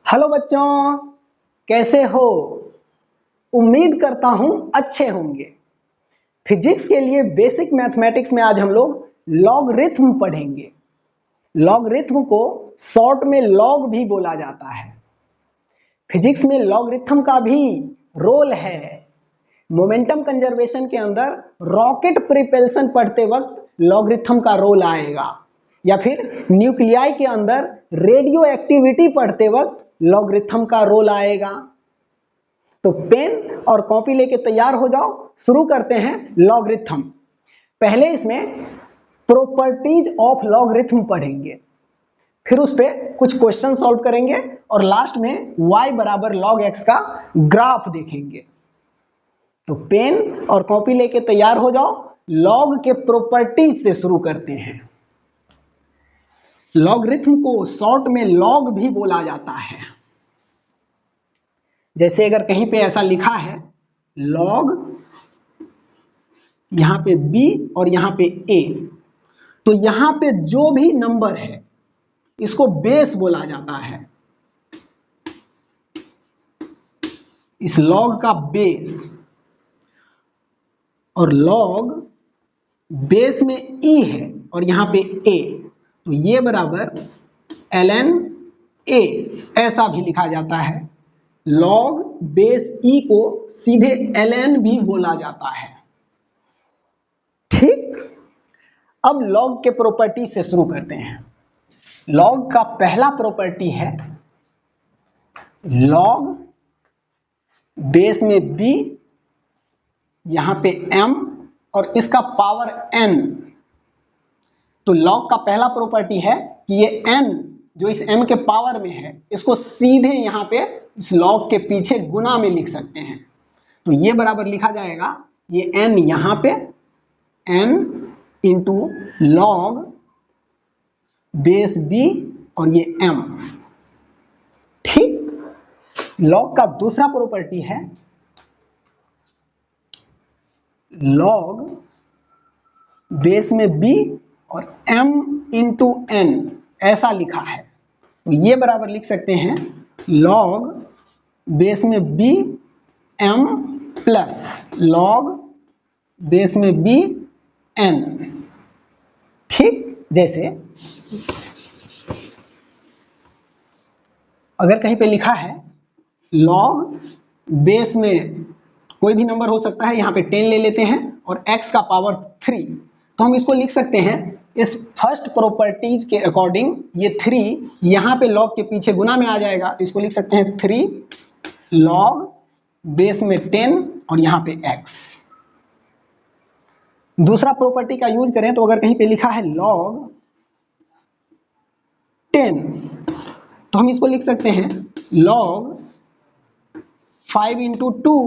Hello बच्चों, कैसे हो? उम्मीद करता हूं अच्छे होंगे। फिजिक्स के लिए बेसिक मैथमेटिक्स में आज हम लोग लॉगरिथम पढ़ेंगे। लॉगरिथम को शॉर्ट में लॉग भी बोला जाता है। फिजिक्स में लॉगरिथम का भी रोल है। मोमेंटम कंजर्वेशन के अंदर रॉकेट प्रिपल्शन पढ़ते वक्त लॉगरिथम का रोल आएगा, या फिर न्यूक्लियाई के अंदर रेडियो एक्टिविटी पढ़ते वक्त लॉगरिथम का रोल आएगा। तो पेन और कॉपी लेके तैयार हो जाओ, शुरू करते हैं लॉगरिथम। पहले इसमें प्रॉपर्टीज ऑफ लॉगरिथम पढ़ेंगे, फिर उस पे कुछ क्वेश्चन सॉल्व करेंगे और लास्ट में y बराबर log x का ग्राफ देखेंगे। तो पेन और कॉपी लेके तैयार हो जाओ, लॉग के प्रॉपर्टीज से शुरू करते हैं। लॉगरिथम को शॉर्ट में लॉग भी बोला जाता है। जैसे अगर कहीं पे ऐसा लिखा है लॉग, यहां पे b और यहां पे a, तो यहां पे जो भी नंबर है इसको बेस बोला जाता है। इस लॉग का बेस, और लॉग बेस में e है और यहां पे a, तो ये बराबर ln a ऐसा भी लिखा जाता है। लॉग बेस e को सीधे ln भी बोला जाता है। ठीक, अब लॉग के प्रॉपर्टी से शुरू करते हैं। लॉग का पहला प्रॉपर्टी है लॉग बेस में b, यहां पे m और इसका पावर n। तो लॉग का पहला प्रॉपर्टी है कि ये n जो इस m के पावर में है इसको सीधे यहां पे इस लॉग के पीछे गुना में लिख सकते हैं। तो ये बराबर लिखा जाएगा, ये n यहां पे n into log base b और ये m। ठीक, लॉग का दूसरा प्रॉपर्टी है लॉग बेस में b और m इंटू n ऐसा लिखा है। तो ये बराबर लिख सकते हैं लॉग बेस में b m plus log base में b n। ठीक, जैसे अगर कहीं पे लिखा है लॉग बेस में कोई भी नंबर हो सकता है, यहाँ पे 10 ले लेते हैं और x का पावर 3, तो हम इसको लिख सकते हैं इस फर्स्ट प्रॉपर्टीज के अकॉर्डिंग ये 3 यहाँ पे लॉग के पीछे गुना में आ जाएगा। तो इसको लिख सकते हैं 3 लॉग बेस में 10 और यहाँ पे x। दूसरा प्रॉपर्टी का यूज करें तो अगर कहीं पे लिखा है लॉग 10, तो हम इसको लिख सकते हैं log 5 इंटू 2।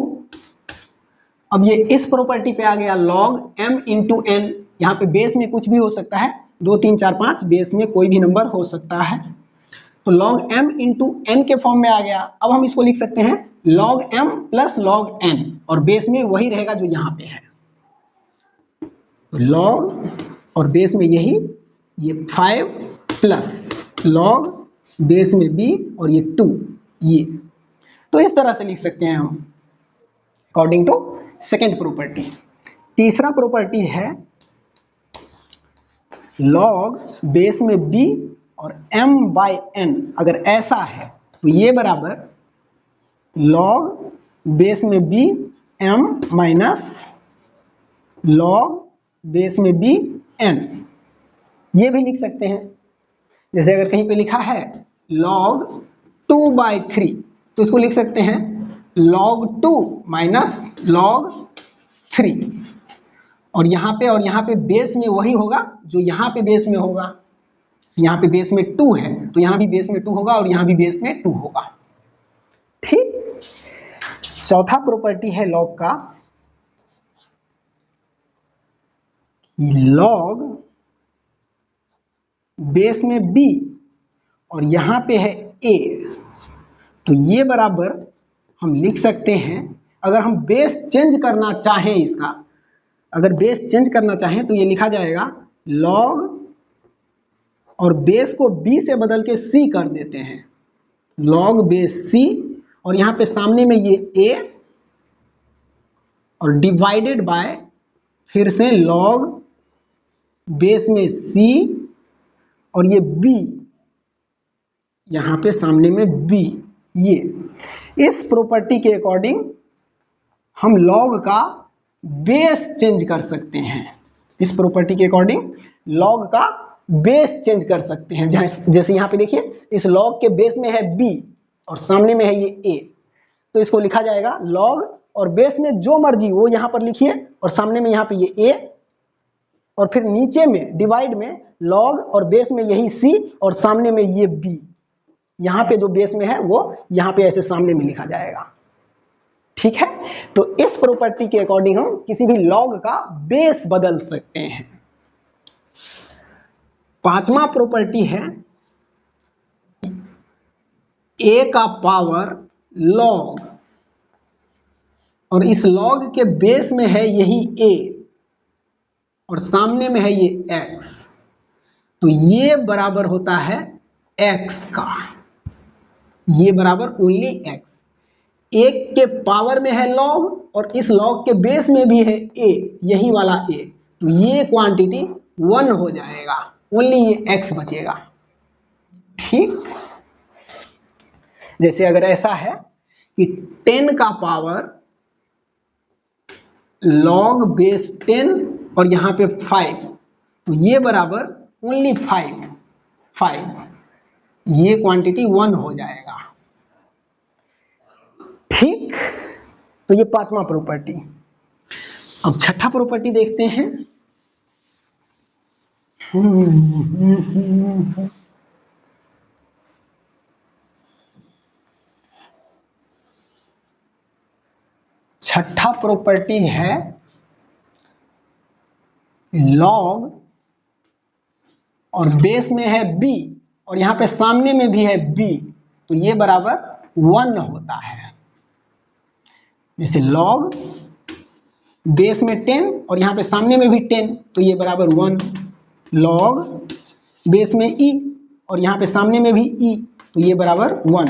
अब ये इस प्रॉपर्टी पे आ गया log m इंटू n। यहाँ पे बेस में कुछ भी हो सकता है, 2 3 4 5 बेस में कोई भी नंबर हो सकता है। तो log m इंटू n के फॉर्म में आ गया। अब हम इसको लिख सकते हैं log m plus log n, और बेस में वही रहेगा जो यहाँ पे है। तो log और बेस में यही, ये 5 प्लस log बेस में b और ये 2, ये तो इस तरह से लिख सकते हैं हम अकॉर्डिंग टू सेकेंड प्रॉपर्टी। तीसरा प्रॉपर्टी है log बेस में b और m बाई n, अगर ऐसा है तो ये बराबर log बेस में b m minus log base में b n, ये भी लिख सकते हैं। जैसे अगर कहीं पे लिखा है log 2/3, तो इसको लिख सकते हैं log 2 माइनस log 3, और यहाँ पे बेस में वही होगा जो यहाँ पे बेस में होगा। यहाँ पे बेस में 2 है तो यहाँ भी बेस में 2 होगा और यहाँ भी बेस में 2 होगा। ठीक, चौथा प्रॉपर्टी है log का, log बेस में b और यहाँ पे है a, तो ये बराबर हम लिख सकते हैं, अगर हम बेस चेंज करना चाहें इसका, अगर बेस चेंज करना चाहें तो ये लिखा जाएगा log और बेस को b से बदल के c कर देते हैं। log बेस c और यहाँ पे सामने में ये a और डिवाइडेड बाय फिर से log बेस में c और ये b, यहाँ पे सामने में b। ये इस प्रॉपर्टी के अकॉर्डिंग हम log का बेस चेंज कर सकते हैं। इस प्रॉपर्टी के अकॉर्डिंग log का बेस चेंज कर सकते हैं। जैसे यहाँ पे देखिए इस log के बेस में है b और सामने में है ये a, तो इसको लिखा जाएगा log और बेस में जो मर्जी वो यहाँ पर लिखिए और सामने में यहाँ पे ये a और फिर नीचे में डिवाइड में log और बेस में यही c और सामने में ये b। यहाँ पे जो बेस में है वो यहाँ पे ऐसे सामने में लिखा जाएगा। ठीक है, तो इस प्रॉपर्टी के अकॉर्डिंग हम किसी भी log का बेस बदल सकते हैं। पांचवा प्रॉपर्टी है a का पावर log और इस log के बेस में है यही a और सामने में है ये x, तो ये बराबर होता है x का, ये बराबर ओनली x। एक के पावर में है log और इस log के बेस में भी है a, यही वाला a, तो ये क्वांटिटी 1 हो जाएगा, ओनली ये x बचेगा। ठीक, जैसे अगर ऐसा है कि 10 का पावर log बेस 10 और यहाँ पे 5, तो ये बराबर ओनली 5, ये क्वांटिटी 1 हो जाएगा। ठीक, तो ये पांचवा प्रॉपर्टी। अब छठा प्रॉपर्टी देखते हैं। छठा प्रॉपर्टी है log और बेस में है b और यहाँ पे सामने में भी है b, तो ये बराबर 1 होता है। जैसे log बेस में 10 और यहाँ पे सामने में भी 10, तो ये बराबर 1। log बेस में e और यहाँ पे सामने में भी e, तो ये बराबर 1।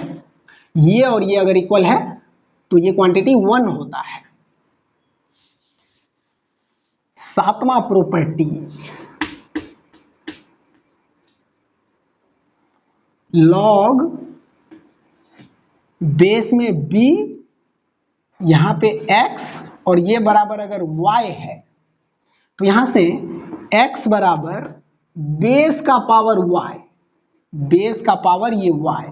ये और ये अगर इक्वल है तो ये क्वांटिटी 1 होता है। सातवां प्रॉपर्टीज log बेस में b यहाँ पे x और ये बराबर अगर y है तो यहां से x बराबर बेस का पावर y, बेस का पावर ये y,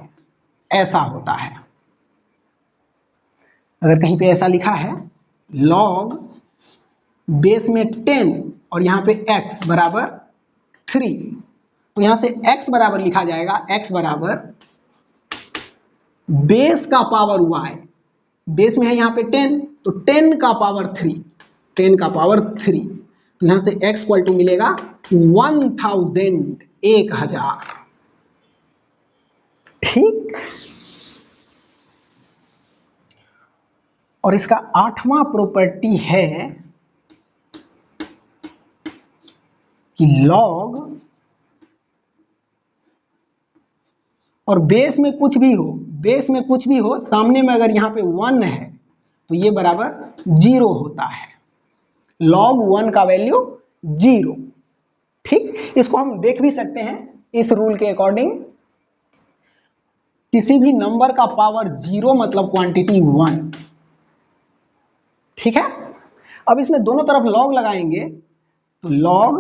ऐसा होता है। अगर कहीं पे ऐसा लिखा है log बेस में 10 और यहाँ पे x बराबर 3, तो यहां से x बराबर लिखा जाएगा x बराबर बेस का पावर y, बेस में है यहाँ पे 10 तो 10 का पावर 3, 10 का पावर 3, तो यहां से x इक्वल टू मिलेगा 1000, 1000। ठीक, और इसका आठवां प्रॉपर्टी है कि log और बेस में कुछ भी हो, बेस में कुछ भी हो, सामने में अगर यहाँ पे 1 है तो ये बराबर 0 होता है। log 1 का वैल्यू 0। ठीक, इसको हम देख भी सकते हैं इस रूल के अकॉर्डिंग, किसी भी नंबर का पावर 0 मतलब क्वांटिटी 1। ठीक है, अब इसमें दोनों तरफ log लगाएंगे तो log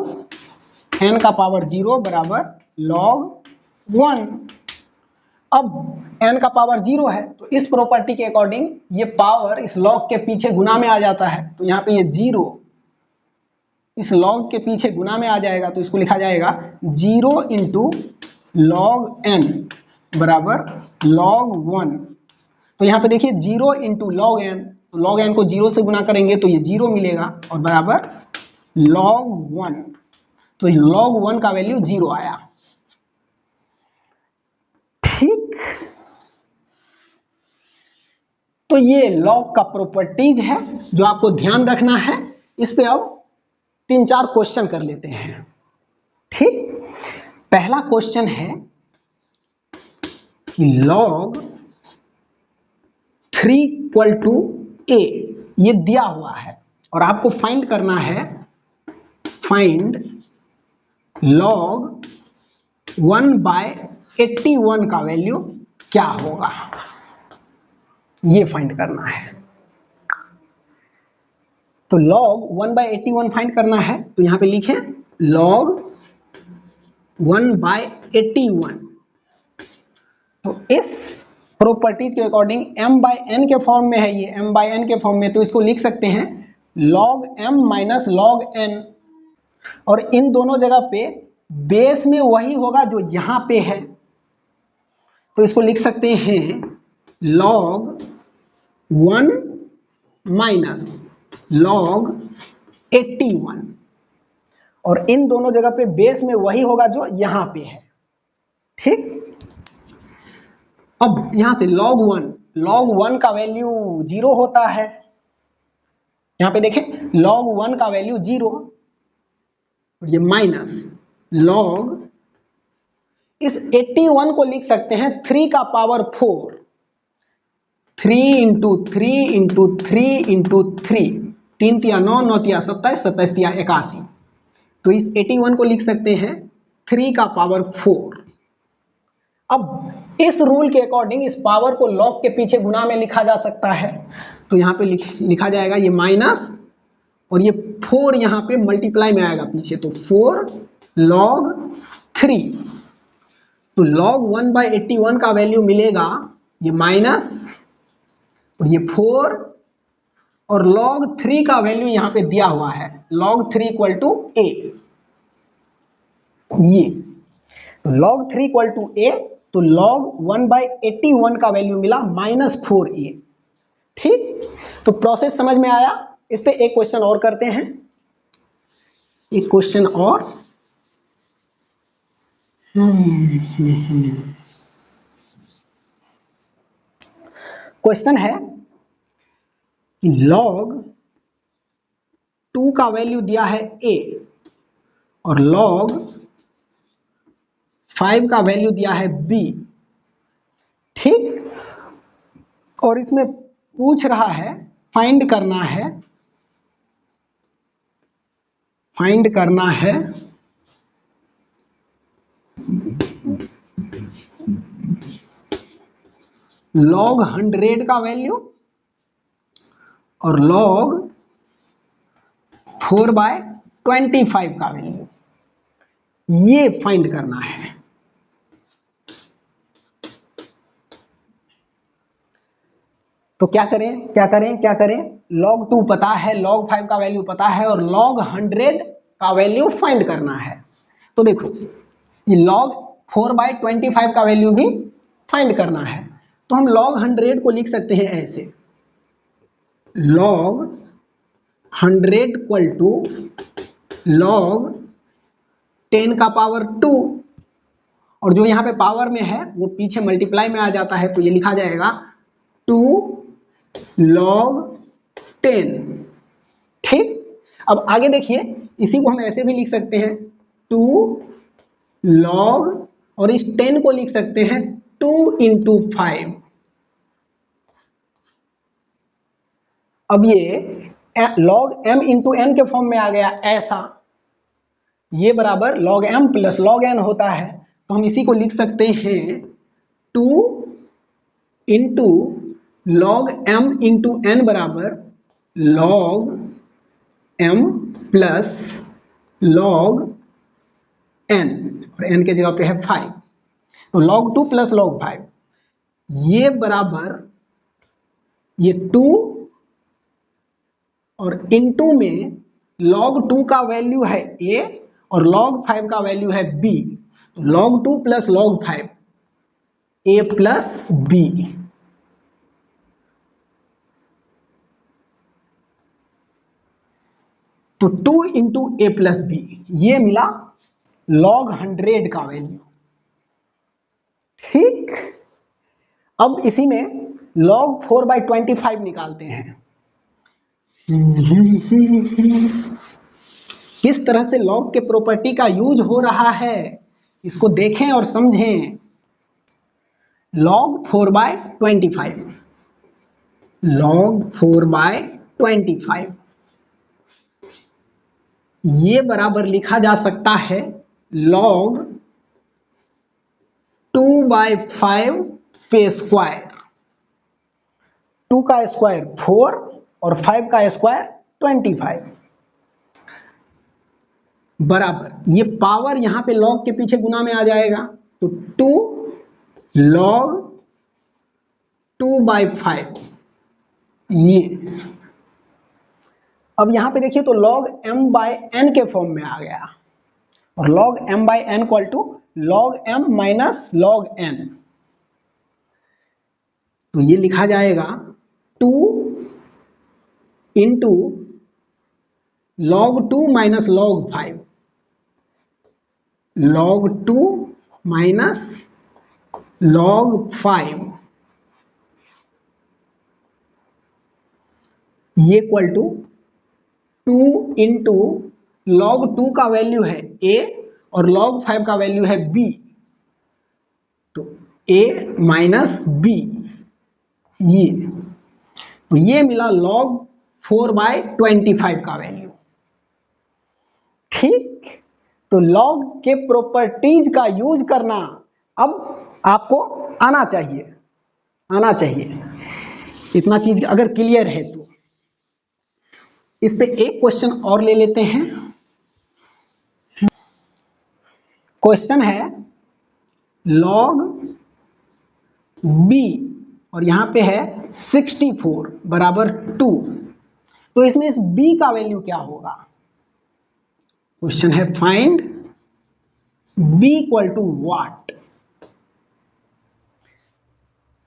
n का पावर 0 बराबर log 1। अब n का पावर 0 है तो इस प्रॉपर्टी के अकॉर्डिंग ये पावर इस log के पीछे गुना में आ जाता है, तो यहाँ पे ये 0 इस log के पीछे गुना में आ जाएगा, तो इसको लिखा जाएगा 0 इंटू log n बराबर log 1। तो यहाँ पे देखिए 0 इंटू log n, तो log n को 0 से गुना करेंगे तो ये 0 मिलेगा और बराबर log 1, तो log 1 का वैल्यू 0 आया। ठीक, तो ये log का प्रॉपर्टीज है जो आपको ध्यान रखना है। इस पे अब 3-4 क्वेश्चन कर लेते हैं। ठीक, पहला क्वेश्चन है कि log 3 इक्वल टू ए, ये दिया हुआ है और आपको फाइंड करना है, फाइंड log 1/81 का वैल्यू क्या होगा, ये फाइंड करना है। तो log 1/81 फाइंड करना है, तो यहां पे लिखें log 1/81। तो इस प्रॉपर्टीज के अकॉर्डिंग m/n के फॉर्म में है, ये m/n के फॉर्म में, तो इसको लिख सकते हैं log m minus log n, और इन दोनों जगह पे बेस में वही होगा जो यहां पे है, तो इसको लिख सकते हैं log 1 माइनस log 81, और इन दोनों जगह पे बेस में वही होगा जो यहां पे है। ठीक, अब यहां से log 1 का वैल्यू 0 होता है, यहां पे देखें log 1 का वैल्यू 0, और ये माइनस log, इस 81 को लिख सकते हैं 3 का पावर 4, 3 इंटू 3 इंटू 3 इंटू 3, 3 तिया 9, 9 तिया 27, 27 तिया 81, तो इस 81 को लिख सकते हैं 3 का पावर 4। अब इस रूल के अकॉर्डिंग इस पावर को log के पीछे गुना में लिखा जा सकता है, तो यहाँ पे लिखा जाएगा ये माइनस, और ये 4 यहाँ पे मल्टीप्लाई में आएगा पीछे, तो 4 log 3, तो log 1/81 का वैल्यू मिलेगा ये माइनस, और ये 4, और log 3 का वैल्यू यहाँ पे दिया हुआ है log 3 इक्वल टू a, ये तो log 3 इक्वल टू a, तो log 1/81 का वैल्यू मिला -4a। ठीक, तो प्रोसेस समझ में आया। इस पे एक क्वेश्चन और करते हैं, एक क्वेश्चन और, क्वेश्चन है कि log 2 का वैल्यू दिया है a और log 5 का वैल्यू दिया है b। ठीक, और इसमें पूछ रहा है, फाइंड करना है log 100 का वैल्यू और log 4/25 का वैल्यू, ये फाइंड करना है। तो क्या करें, log 2 पता है, log 5 का वैल्यू पता है, और log 100 का वैल्यू फाइंड करना है। तो देखो ये log 4/25 का वैल्यू भी फाइंड करना है, तो हम log 100 को लिख सकते हैं ऐसे, log 100 इक्वल टू log 10 का पावर 2, और जो यहाँ पे पावर में है वो पीछे मल्टीप्लाई में आ जाता है, तो ये लिखा जाएगा 2 log 10। ठीक, अब आगे देखिए, इसी को हम ऐसे भी लिख सकते हैं 2 log, और इस 10 को लिख सकते हैं 2 इंटू 5। अब ये log m इंटू n के फॉर्म में आ गया ऐसा, ये बराबर log m plus log n होता है, तो हम इसी को लिख सकते हैं 2 into log m into n बराबर log m plus log n, और n के जगह पे है 5, तो log 2 प्लस log 5, ये बराबर ये 2, और इनटू में log 2 का वैल्यू है a और log 5 का वैल्यू है b, तो log 2 plus log 5 a plus b। तो 2 इंटू a प्लस b, ये मिला log 100 का वैल्यू। ठीक, अब इसी में log 4/25 निकालते हैं। किस तरह से log के प्रॉपर्टी का यूज हो रहा है इसको देखें और समझें। log 4/25, log 4/25 ये बराबर लिखा जा सकता है log 2/5 पे स्क्वायर। 2 का स्क्वायर 4 और 5 का स्क्वायर 25 बराबर, ये पावर यहां पे log के पीछे गुना में आ जाएगा, तो 2 log 2/5 ये। अब यहां पे देखिए तो log m/n के फॉर्म में आ गया, और log m/n equal to log m minus log n, तो ये लिखा जाएगा 2 into log 2 minus log 5, log 2 minus log 5 ये इक्वल टू 2 इंटू log 2 का वैल्यू है a और log 5 का वैल्यू है b, तो a माइनस b ये, तो ये मिला log 4/25 का वैल्यू। ठीक, तो log के प्रॉपर्टीज का यूज करना अब आपको आना चाहिए। इतना चीज अगर क्लियर है तो इस पे एक क्वेश्चन और ले लेते हैं। क्वेश्चन है log b और यहां पे है 64 बराबर 2, तो इसमें इस b का वैल्यू क्या होगा। क्वेश्चन है find b equal to what.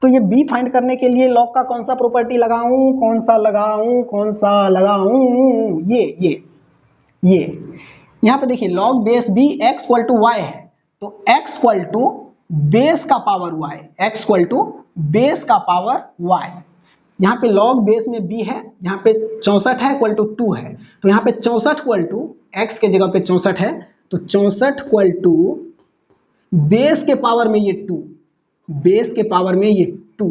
तो ये b फाइंड करने के लिए log का कौन सा प्रॉपर्टी लगाऊं, कौन सा लगाऊं, ये यहां पे देखिए log base b x equal to y है, तो x इक्वल टू बेस का power y, x equal to base का पावर y। यहाँ पे log बेस में b है, यहाँ पे 64 है इक्वल टू 2 है, तो यहाँ पे 64 इक्वल टू x के जगह पे 64 है, तो 64 इक्वल टू बेस के पावर में ये 2, बेस के पावर में ये 2,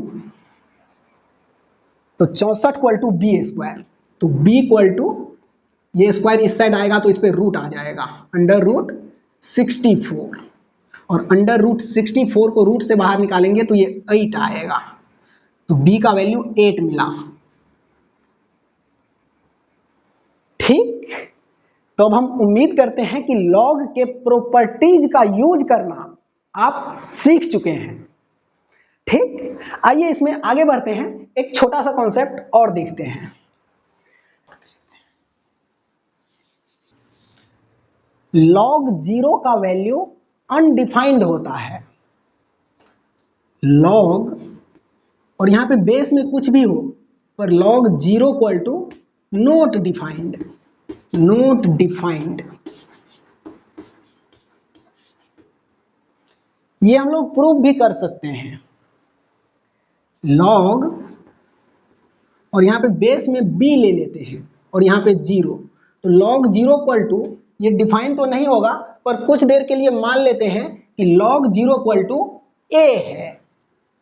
तो 64 इक्वल टू बी स्क्वायर, तो b इक्वल टू ये स्क्वायर इस साइड आएगा तो इस पे रूट आ जाएगा, अंडर रूट 64, और अंडर रूट 64 को रूट से बाहर निकालेंगे तो ये 8 आएगा, तो b का वैल्यू 8 मिला। ठीक, तो अब हम उम्मीद करते हैं कि log के प्रॉपर्टीज का यूज करना आप सीख चुके हैं। ठीक, आइए इसमें आगे बढ़ते हैं, एक छोटा सा कॉन्सेप्ट और देखते हैं। log 0 का वैल्यू अनडिफाइंड होता है, log और यहां पे बेस में कुछ भी हो, पर log 0 equal to not defined, ये हम लोग प्रूव भी कर सकते हैं। log और यहां पे बेस में b ले लेते हैं और यहां पे 0, तो log 0 इक्वल टू ये डिफाइन तो नहीं होगा, पर कुछ देर के लिए मान लेते हैं कि log 0 इक्वल टू a है,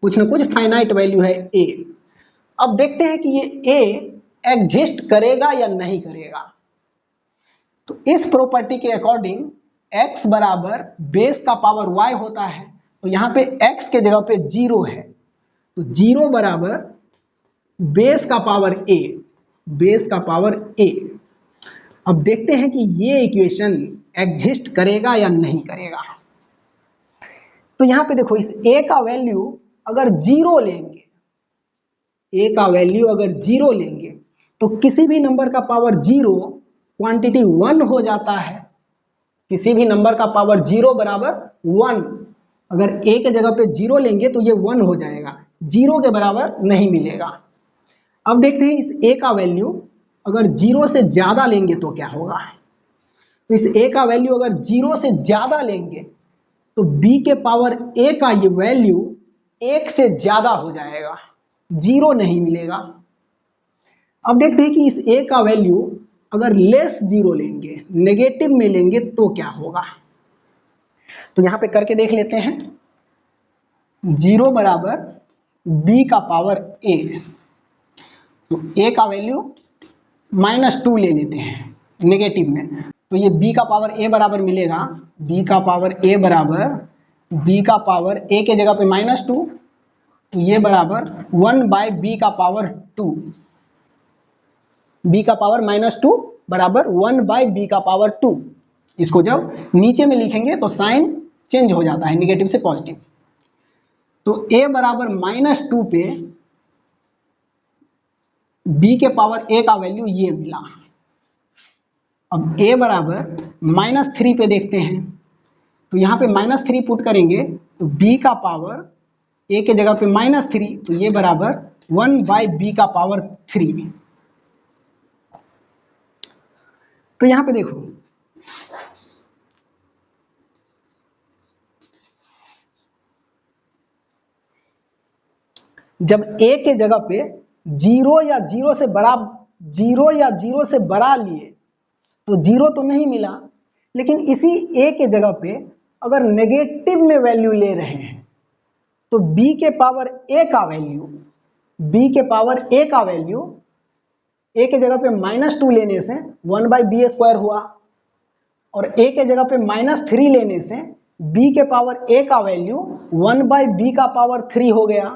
कुछ ना कुछ फाइनाइट वैल्यू है a। अब देखते हैं कि ये a एग्जिस्ट करेगा या नहीं करेगा। तो इस प्रॉपर्टी के अकॉर्डिंग x बराबर बेस का पावर y होता है, तो यहाँ पे x के जगह पे 0 है, तो 0 बराबर बेस का पावर a, अब देखते हैं कि ये इक्वेशन एग्जिस्ट करेगा या नहीं करेगा। तो यहाँ पे देखो इस a का वैल्यू अगर 0 लेंगे, a का वैल्यू अगर 0 लेंगे तो किसी भी नंबर का पावर 0 क्वांटिटी 1 हो जाता है, किसी भी नंबर का पावर 0 बराबर 1, अगर a के जगह पे 0 लेंगे तो ये 1 हो जाएगा, 0 के बराबर नहीं मिलेगा। अब देखते हैं इस a का वैल्यू अगर 0 से ज्यादा लेंगे तो क्या होगा। तो इस a का वैल्यू अगर 0 से ज्यादा लेंगे तो b के पावर a का ये वैल्यू 1 से ज्यादा हो जाएगा, 0 नहीं मिलेगा। अब देखते हैं कि इस a का वैल्यू अगर लेस 0 लेंगे, नेगेटिव में लेंगे तो क्या होगा। तो यहां पे करके देख लेते हैं, 0 बराबर b का पावर a, तो a का वैल्यू -2 ले लेते हैं नेगेटिव में, तो ये b का पावर a बराबर मिलेगा, b का पावर a बराबर b का पावर a के जगह पे -2, तो ये बराबर 1/b का पावर 2, b का पावर -2 बराबर 1/b का पावर 2। इसको जब नीचे में लिखेंगे तो साइन चेंज हो जाता है निगेटिव से पॉजिटिव। तो a बराबर -2 पे b के पावर a का वैल्यू ये मिला। अब a बराबर -3 पे देखते हैं, तो यहाँ पे -3 पुट करेंगे तो b का पावर a के जगह पे -3, तो ये बराबर 1/b का पावर 3। तो यहाँ पे देखो जब a के जगह पे 0 या 0 से बड़ा लिए तो 0 तो नहीं मिला, लेकिन इसी a के जगह पे अगर नेगेटिव में वैल्यू ले रहे हैं तो b के पावर a का वैल्यू a के जगह पे -2 लेने से 1/b² हुआ, और a के जगह पे -3 लेने से b के पावर a का वैल्यू 1/b का पावर 3 हो गया।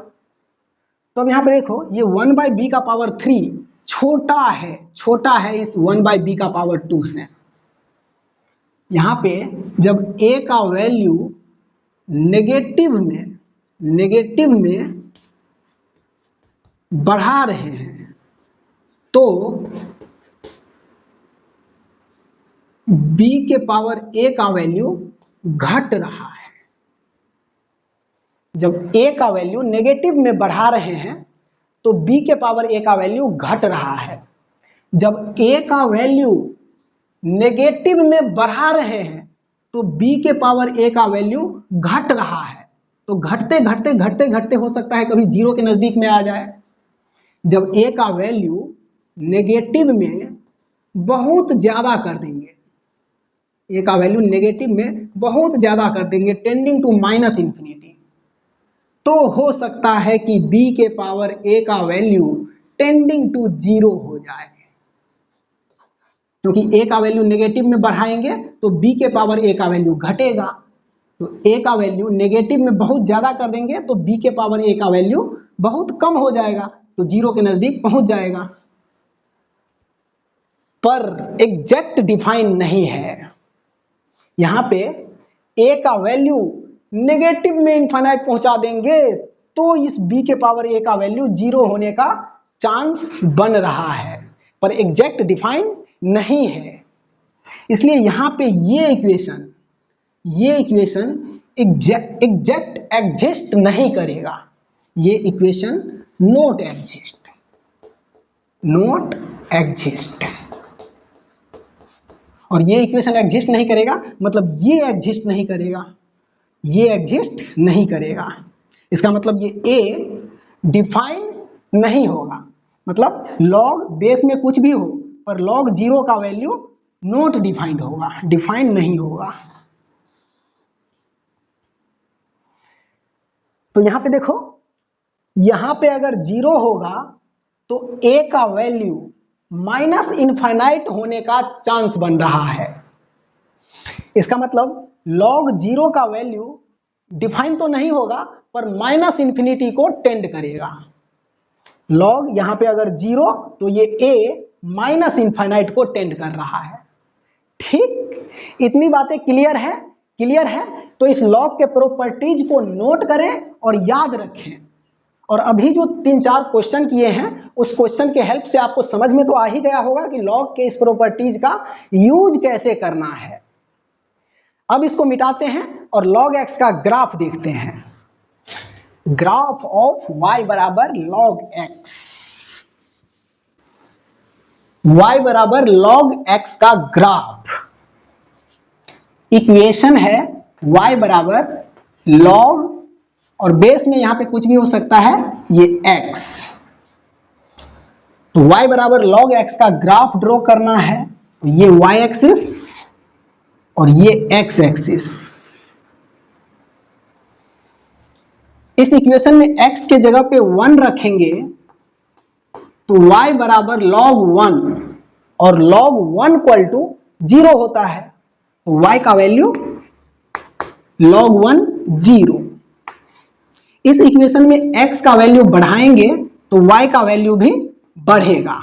तो अब यहाँ पे देखो ये 1/b का पावर 3 छोटा है इस 1/b का पावर 2 से। यहाँ पे जब a का वैल्यू नेगेटिव में बढ़ा रहे हैं तो b के पावर a का वैल्यू घट रहा है। जब a का वैल्यू नेगेटिव में बढ़ा रहे हैं तो b के पावर a का वैल्यू घट रहा है। जब a का वैल्यू नेगेटिव में बढ़ा रहे हैं तो b के पावर a का वैल्यू घट रहा है। तो घटते हो सकता है कभी 0 के नजदीक में आ जाए। जब a का वैल्यू नेगेटिव में बहुत ज्यादा कर देंगे, a का वैल्यू नेगेटिव में बहुत ज्यादा कर देंगे टेंडिंग टू -इंफिनिटी, तो हो सकता है कि b के पावर a का वैल्यू टेंडिंग टू 0 हो जाए, क्योंकि a का वैल्यू नेगेटिव में बढ़ाएंगे तो b के पावर a का वैल्यू घटेगा। तो a का वैल्यू नेगेटिव में बहुत ज़्यादा कर देंगे तो b के पावर a का वैल्यू बहुत कम हो जाएगा, तो 0 के नज़दीक पहुंच जाएगा। पर एग्जैक्ट डिफाइन नहीं है। यहाँ पे a का वैल्यू नेगेटिव में इनफाइनाइट पहुंचा देंगे तो इस b के पावर a का वैल्यू 0 होने का चांस बन रहा है, पर एग्जैक्ट डिफाइन नहीं है। इसलिए यहाँ पे ये इक्वेशन एग्जैक्ट एग्जिस्ट नहीं करेगा। ये इक्वेशन नॉट एग्जिस्ट, और ये इक्वेशन एग्जिस्ट नहीं करेगा मतलब ये एग्जिस्ट नहीं करेगा। इसका मतलब ये a डिफाइन नहीं होगा, मतलब log बेस में कुछ भी हो पर log 0 का वैल्यू नॉट डिफाइंड होगा, डिफाइन नहीं होगा। तो यहाँ पे देखो, यहाँ पे अगर 0 होगा तो a का वैल्यू -इनफाइनाइट होने का चांस बन रहा है। इसका मतलब log 0 का वैल्यू डिफाइन तो नहीं होगा पर -इंफिनिटी को टेंड करेगा। log यहाँ पे अगर 0 तो ये a -इनफाइनाइट को टेंड कर रहा है। ठीक, इतनी बातें क्लियर है। तो इस लॉग के प्रॉपर्टीज को नोट करें और याद रखें। और अभी जो 3-4 क्वेश्चन किए हैं उस क्वेश्चन के हेल्प से आपको समझ में तो आ ही गया होगा कि लॉग के इस प्रॉपर्टीज का यूज कैसे करना है। अब इसको मिटाते हैं और log x का ग्राफ देखते हैं। ग्राफ ऑफ y बराबर log x, y बराबर log x का ग्राफ। इक्वेशन है y बराबर log, और बेस में यहां पे कुछ भी हो सकता है, ये x। तो y बराबर log x का ग्राफ ड्रॉ करना है। ये y एक्सिस और ये x एक्सिस। इस इक्वेशन में x के जगह पे 1 रखेंगे तो y बराबर log 1 और log 1 इक्वल टू 0 होता है, तो y का वैल्यू log 1 0। इस इक्वेशन में x का वैल्यू बढ़ाएंगे तो y का वैल्यू भी बढ़ेगा,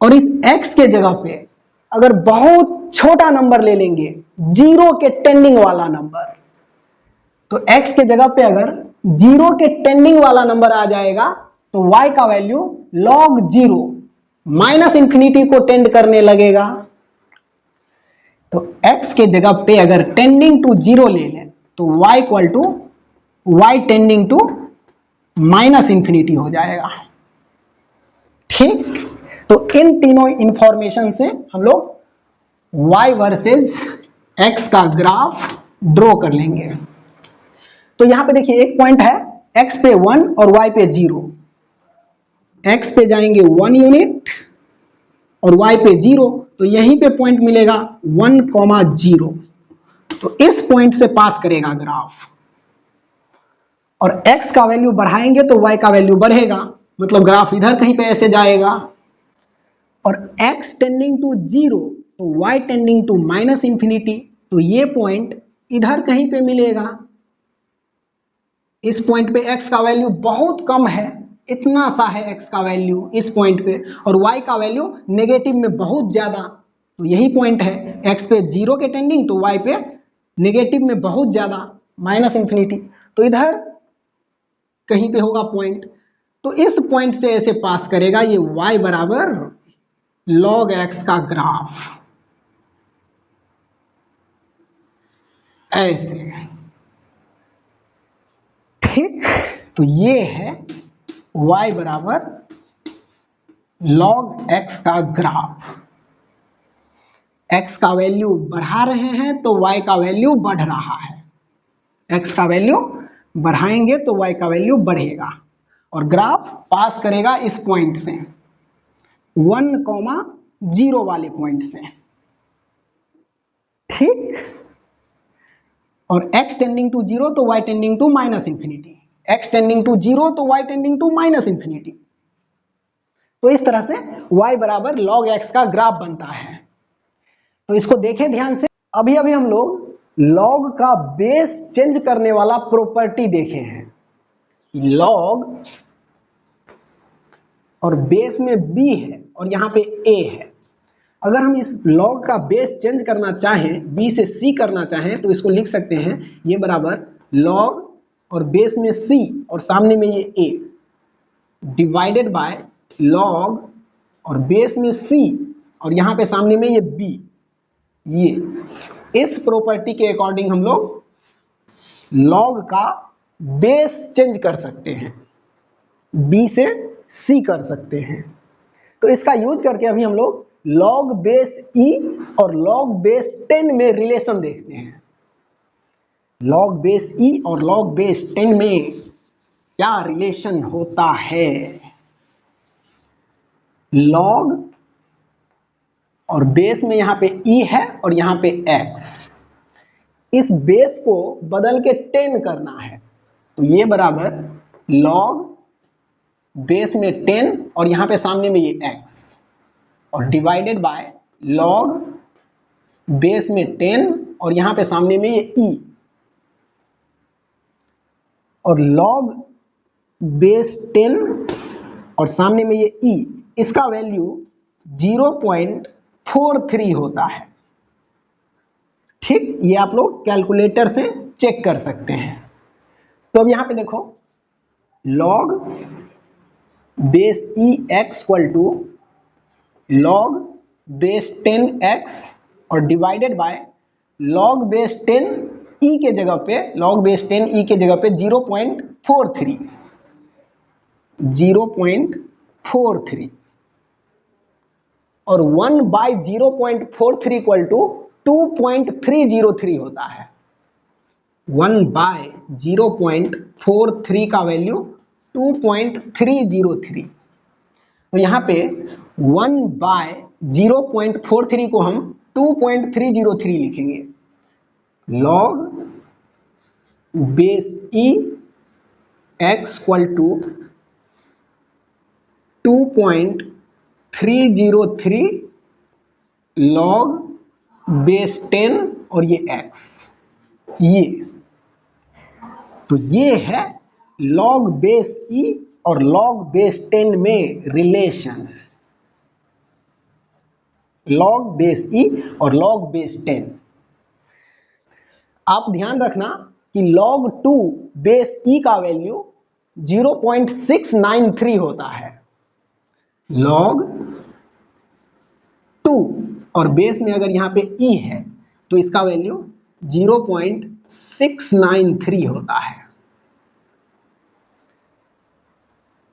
और इस x के जगह पे अगर बहुत छोटा नंबर ले लेंगे, 0 के टेंडिंग वाला नंबर, तो x के जगह पे अगर 0 के टेंडिंग वाला नंबर आ जाएगा तो y का वैल्यू log 0 माइनस इंफिनिटी को टेंड करने लगेगा। तो x के जगह पे अगर टेंडिंग टू 0 ले लें तो y equal to y tending to minus infinity हो जाएगा। ठीक, तो इन तीनों इंफॉर्मेशन से हम लोग y वर्सेस x का ग्राफ ड्रॉ कर लेंगे। तो यहां पे देखिए एक पॉइंट है, x पे 1 और y पे 0। x पे जाएंगे 1 यूनिट और y पे 0, तो यहीं पे पॉइंट मिलेगा 1,0। तो इस पॉइंट से पास करेगा ग्राफ, और x का वैल्यू बढ़ाएंगे तो y का वैल्यू बढ़ेगा, मतलब ग्राफ इधर कहीं पे ऐसे जाएगा। और x टेंडिंग टू 0 तो y tending to minus infinity, तो ये पॉइंट इधर कहीं पे मिलेगा। इस पॉइंट पे x का वैल्यू बहुत कम है, इतना सा है x का वैल्यू इस पॉइंट पे, और y का वैल्यू नेगेटिव में बहुत ज्यादा, तो यही पॉइंट है, x पे 0 के टेंडिंग तो y पे नेगेटिव में बहुत ज्यादा माइनस इंफिनिटी, तो इधर कहीं पे होगा पॉइंट। तो इस पॉइंट से ऐसे पास करेगा, ये y बराबर log x का ग्राफ ऐसे। ठीक, तो ये है y बराबर log x का ग्राफ। x का वैल्यू बढ़ा रहे हैं तो y का वैल्यू बढ़ रहा है, x का वैल्यू बढ़ाएंगे तो y का वैल्यू बढ़ेगा, और ग्राफ पास करेगा इस पॉइंट से 1,0 वाले पॉइंट से। ठीक, और x टेंडिंग टू 0 तो y tending to minus infinity, x tending to 0 तो y tending to minus infinity. तो इस तरह से y बराबर log x का ग्राफ बनता है। तो इसको देखें ध्यान से, अभी अभी हम लोग log का बेस चेंज करने वाला प्रॉपर्टी देखे हैं। log और बेस में b है और यहां पे a है, अगर हम इस log का बेस चेंज करना चाहें, b से c करना चाहें, तो इसको लिख सकते हैं ये बराबर log और बेस में c और सामने में ये a डिवाइडेड बाय log और बेस में c और यहां पे सामने में ये b। ये इस प्रॉपर्टी के अकॉर्डिंग हम लोग log का बेस चेंज कर सकते हैं, b से c कर सकते हैं। तो इसका यूज करके अभी हम लोग log बेस e और log बेस 10 में रिलेशन देखते हैं। log बेस e और log बेस 10 में क्या रिलेशन होता है। log और बेस में यहां पे e है और यहां पे x, इस बेस को बदल के 10 करना है, तो ये बराबर log बेस में 10 और यहां पे सामने में ये x और डिवाइडेड बाय log बेस में 10 और यहां पे सामने में ये e, और log बेस 10 और सामने में ये e, इसका वैल्यू 0.43 होता है। ठीक, ये आप लोग कैलकुलेटर से चेक कर सकते हैं। तो अब यहां पे देखो log base e x equal to log base 10x और divided by log base 10 e के जगह पे log बेस 10 e के जगह पे 0.43 और 1 बाय 0.43 इक्वल टू 2.303 होता है। 1 बाय 0.43 का वैल्यू 2.303, तो यहां पे 1 बाय 0.43 को हम 2.303 लिखेंगे। log base e x equal to 2.303 log base 10 और ये x, ये तो ये है log बेस e और log बेस 10 में रिलेशन, log बेस e और log बेस 10। आप ध्यान रखना कि log 2 बेस e का वैल्यू 0.693 होता है, log 2 और बेस में अगर यहाँ पे e है तो इसका वैल्यू 0.693 होता है।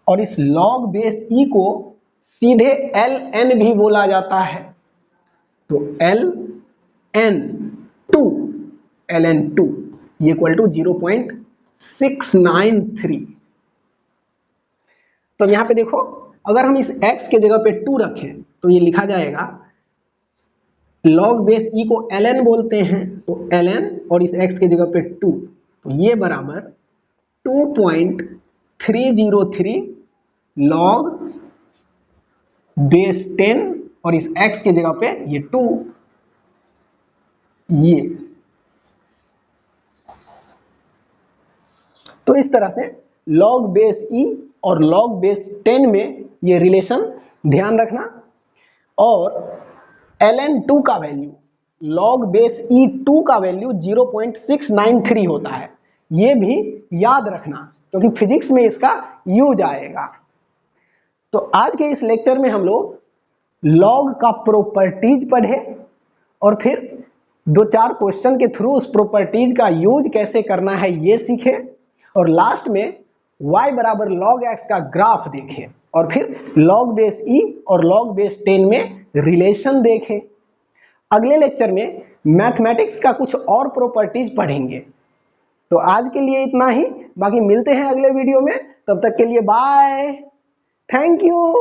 और इस log बेस e को सीधे ln भी बोला जाता है, तो ln2 ये इक्वल टू 0.693। तो यहां पे देखो, अगर हम इस x के जगह पे 2 रखें तो ये लिखा जाएगा, log बेस e को ln बोलते हैं, तो ln और इस x के जगह पे 2, तो ये बराबर 2.303 log बेस 10 और इस x के जगह पे ये 2, ये तो इस तरह से log बेस e और log बेस 10 में ये रिलेशन ध्यान रखना। और ln2 का वैल्यू log बेस e2 का वैल्यू 0.693 होता है, ये भी याद रखना क्योंकि फिजिक्स में इसका यूज आएगा। तो आज के इस लेक्चर में हम लोग log का प्रॉपर्टीज पढ़े और फिर 2-4 क्वेश्चन के थ्रू उस प्रॉपर्टीज का यूज कैसे करना है ये सीखे, और लास्ट में y बराबर log x का ग्राफ देखे, और फिर log बेस e और log बेस 10 में रिलेशन देखे। अगले लेक्चर में मैथमेटिक्स का कुछ और प्रॉपर्टीज पढ़ेंगे। तो आज के लिए इतना ही, बाकी मिलते हैं अगले वीडियो में, तब तक के लिए बाय, थैंक यू।